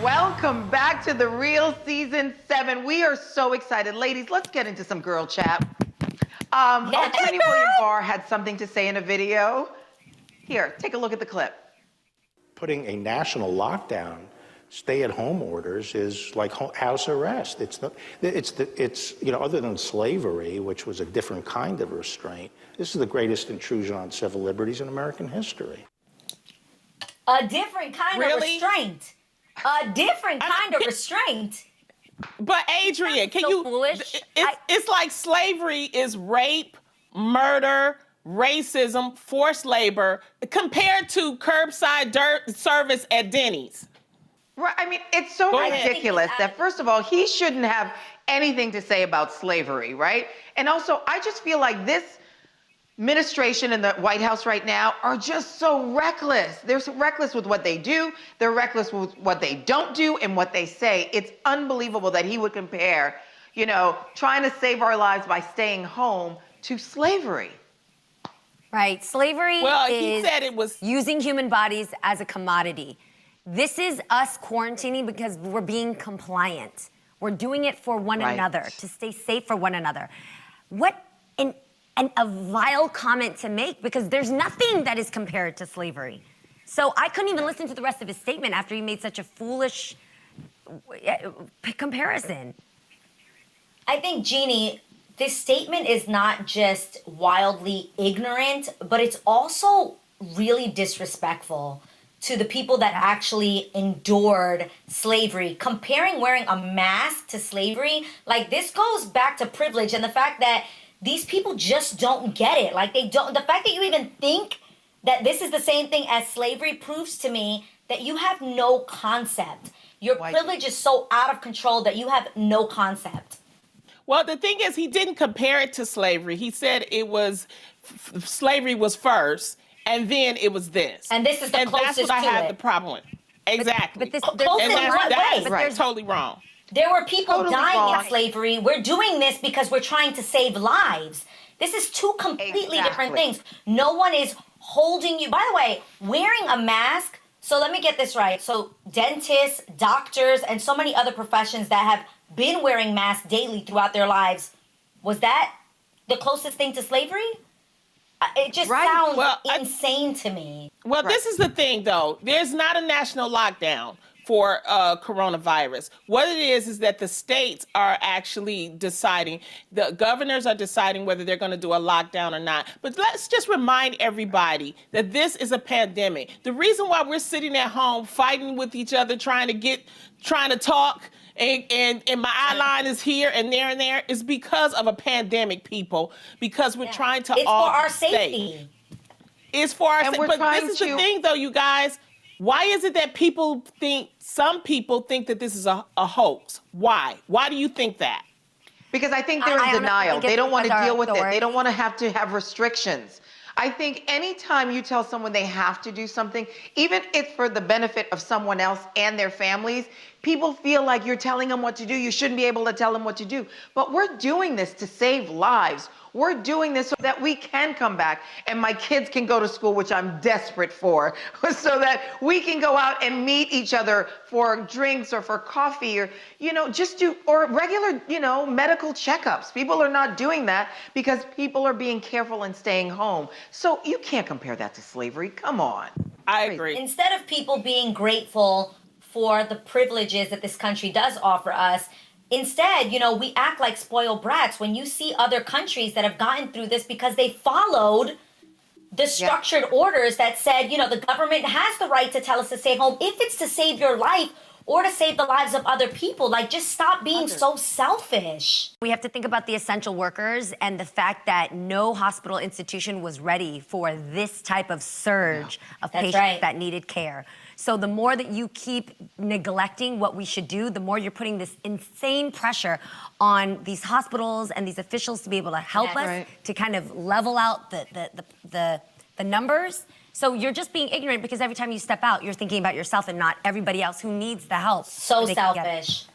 Welcome back to The Real Season 7. We are so excited. Ladies, let's get into some girl chat. Attorney William Barr had something to say in a video. Here, take a look at the clip. Putting a national lockdown, stay-at-home orders is like house arrest. It's other than slavery, which was a different kind of restraint, this is the greatest intrusion on civil liberties in American history. A different kind of restraint. A different kind of restraint. But Adrian, can you? Foolish. It's like slavery is rape, murder, racism, forced labor, compared to curbside service at Denny's. Right, I mean, it's so ridiculous that, first of all, he shouldn't have anything to say about slavery, right? And also, I just feel like this administration in the White House right now are just so reckless. They're so reckless with what they do. They're reckless with what they don't do and what they say. It's unbelievable that he would compare, trying to save our lives by staying home to slavery. Right. Slavery he said it was using human bodies as a commodity. This is us quarantining because we're being compliant. We're doing it for one another, to stay safe for one another. What a vile comment to make, because there's nothing that is compared to slavery. So I couldn't even listen to the rest of his statement after he made such a foolish comparison. I think, Jeannie, this statement is not just wildly ignorant, but it's also really disrespectful to the people that actually endured slavery. Comparing wearing a mask to slavery, like, this goes back to privilege and the fact that these people just don't get it. Like, they don't. The fact that you even think that this is the same thing as slavery proves to me that you have no concept. Your privilege is so out of control that you have no concept. Well, the thing is, he didn't compare it to slavery. He said it was slavery was first, and then it was this. And this is the closest to it. And that's what I had the problem with. Exactly. But that's totally wrong. There were people dying in slavery. We're doing this because we're trying to save lives. This is two completely different things. No one is holding you. By the way, wearing a mask, so let me get this right. So dentists, doctors, and so many other professions that have been wearing masks daily throughout their lives, was that the closest thing to slavery? It just sounds insane to me. Well, this is the thing, though. There's not a national lockdown for coronavirus. What it is that the states are actually deciding, the governors are deciding whether they're going to do a lockdown or not. But let's just remind everybody that this is a pandemic. The reason why we're sitting at home fighting with each other, trying to talk, and my eye line is here and there is because of a pandemic, people, because we're trying to it's for our safety. It's for our safety. But this is the thing, though, you guys. Why is it that some people think that this is a hoax? Why? Why do you think that? Because I think they're in denial. They don't want to deal with it. They don't want to have restrictions. I think anytime you tell someone they have to do something, even if it's for the benefit of someone else and their families, people feel like you're telling them what to do. You shouldn't be able to tell them what to do. But we're doing this to save lives. We're doing this so that we can come back and my kids can go to school, which I'm desperate for, so that we can go out and meet each other for drinks or for coffee or, or regular, medical checkups. People are not doing that because people are being careful and staying home. So you can't compare that to slavery. Come on. I agree. Instead of people being grateful for the privileges that this country does offer us, instead, we act like spoiled brats when you see other countries that have gotten through this because they followed the structured orders that said, the government has the right to tell us to stay home if it's to save your life or to save the lives of other people. Like, just stop being so selfish. We have to think about the essential workers and the fact that no hospital institution was ready for this type of surge of patients that needed care. So the more that you keep neglecting what we should do, the more you're putting this insane pressure on these hospitals and these officials to be able to help us to kind of level out the numbers. So you're just being ignorant because every time you step out, you're thinking about yourself and not everybody else who needs the help. So selfish.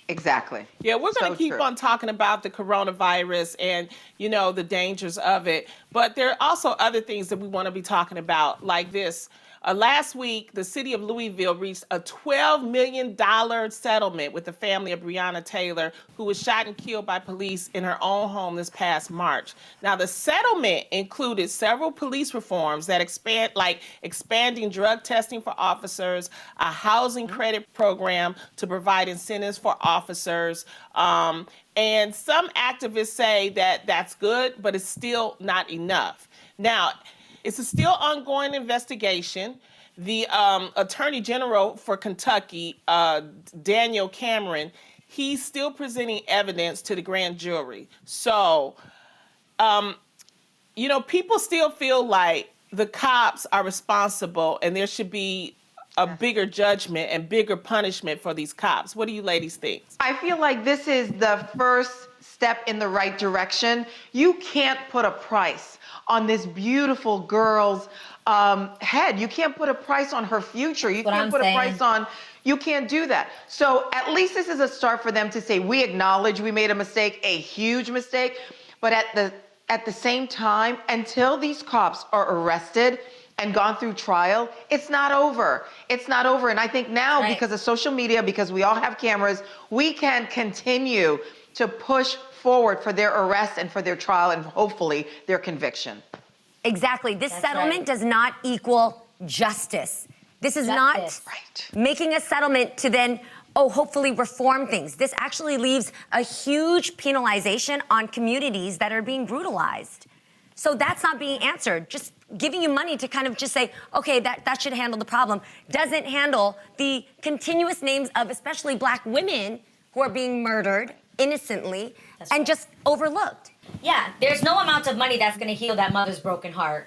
Exactly. Yeah, we're going to keep on talking about the coronavirus and, the dangers of it. But there are also other things that we want to be talking about, like this. Last week, the city of Louisville reached a $12 million settlement with the family of Breonna Taylor, who was shot and killed by police in her own home this past March. Now, the settlement included several police reforms that expanding drug testing for officers, a housing credit program to provide incentives for officers, and some activists say that that's good, but it's still not enough. Now, it's a still ongoing investigation. The Attorney General for Kentucky, Daniel Cameron, he's still presenting evidence to the grand jury. So, people still feel like the cops are responsible and there should be a bigger judgment and bigger punishment for these cops. What do you ladies think? I feel like this is the first step in the right direction. You can't put a price on this beautiful girl's head. You can't put a price on her future. You can't put a price on, you can't do that. So at least this is a start for them to say, we acknowledge we made a mistake, a huge mistake, but at the same time, until these cops are arrested and gone through trial, it's not over. It's not over. And I think now, because of social media, because we all have cameras, we can continue to push forward for their arrest and for their trial and hopefully their conviction. Exactly. This settlement does not equal justice. This is not making a settlement to then, hopefully reform things. This actually leaves a huge penalization on communities that are being brutalized. So that's not being answered. Just giving you money to kind of just say, okay, that should handle the problem, doesn't handle the continuous names of especially Black women who are being murdered innocently and just overlooked. Yeah, there's no amount of money that's going to heal that mother's broken heart.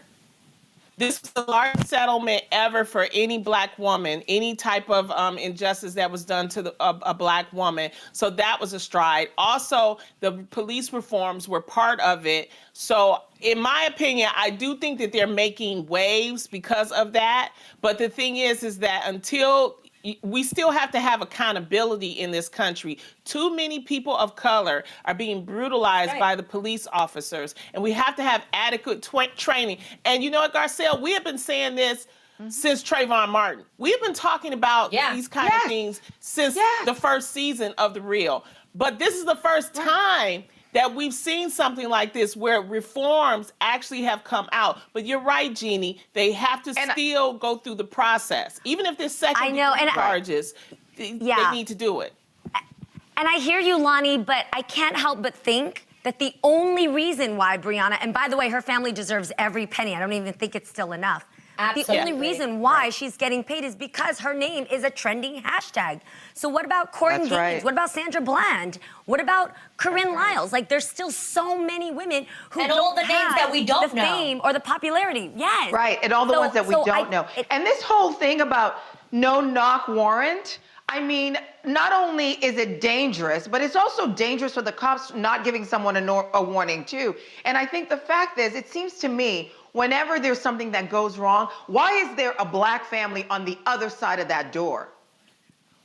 This was the largest settlement ever for any Black woman, any type of injustice that was done to a Black woman. So that was a stride. Also, the police reforms were part of it. So in my opinion, I do think that they're making waves because of that. But the thing is that until we still have to have accountability in this country. Too many people of color are being brutalized by the police officers, and we have to have adequate training. And you know what, Garcelle, we have been saying this since Trayvon Martin. We have been talking about these kind of things since the first season of The Real. But this is the first time that we've seen something like this where reforms actually have come out. But you're right, Jeannie, they have to still go through the process. Even if there's second degree charges, they need to do it. And I hear you, Lonnie, but I can't help but think that the only reason why Breonna, and by the way, her family deserves every penny. I don't even think it's still enough. Absolutely. The only reason why she's getting paid is because her name is a trending hashtag. So what about Corinne Gaines? What about Sandra Bland? What about Corinne Lyles? Like, there's still so many women who and all the names that we don't know, the fame or the popularity. Yes. Right, and all the ones that we don't know. And this whole thing about no-knock warrant, I mean, not only is it dangerous, but it's also dangerous for the cops not giving someone a warning too. And I think the fact is, it seems to me, whenever there's something that goes wrong, why is there a Black family on the other side of that door?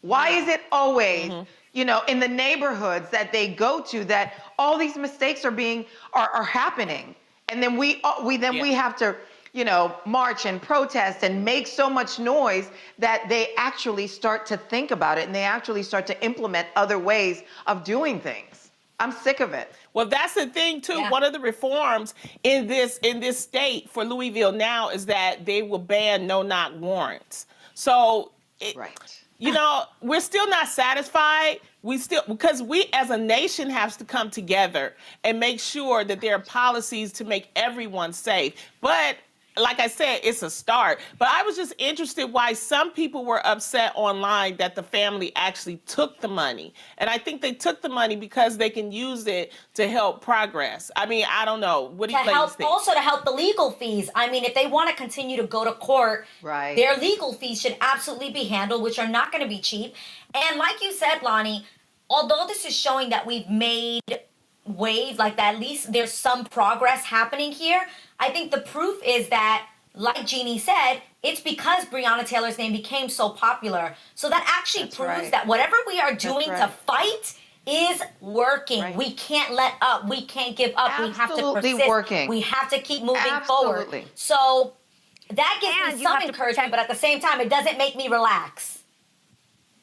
Why is it always, in the neighborhoods that they go to that all these mistakes are happening? And then we have to, march and protest and make so much noise that they actually start to think about it and they actually start to implement other ways of doing things. I'm sick of it. Well, that's the thing too. Yeah. One of the reforms in this state for Louisville now is that they will ban no-knock warrants. So, we're still not satisfied. Because we as a nation have to come together and make sure that there are policies to make everyone safe. But like I said, it's a start. But I was just interested why some people were upset online that the family actually took the money. And I think they took the money because they can use it to help progress. I mean, I don't know. What do you ladies think? Also to help the legal fees. I mean, if they want to continue to go to court, their legal fees should absolutely be handled, which are not going to be cheap. And like you said, Lonnie, although this is showing that we've made waves, like that, at least there's some progress happening here, I think the proof is that, like Jeannie said, it's because Breonna Taylor's name became so popular. So that actually proves that whatever we are doing to fight is working. We can't let up. We can't give up. Absolutely we have to persist. Working. We have to keep moving forward. So That gives me some encouragement, but at the same time, it doesn't make me relax.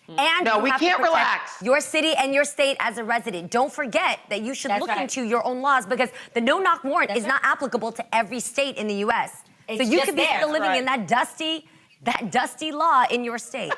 And no, we can't relax. Your city and your state as a resident. Don't forget that you should look into your own laws because the no-knock warrant is not applicable to every state in the U.S. So you could be still living in that dusty law in your state.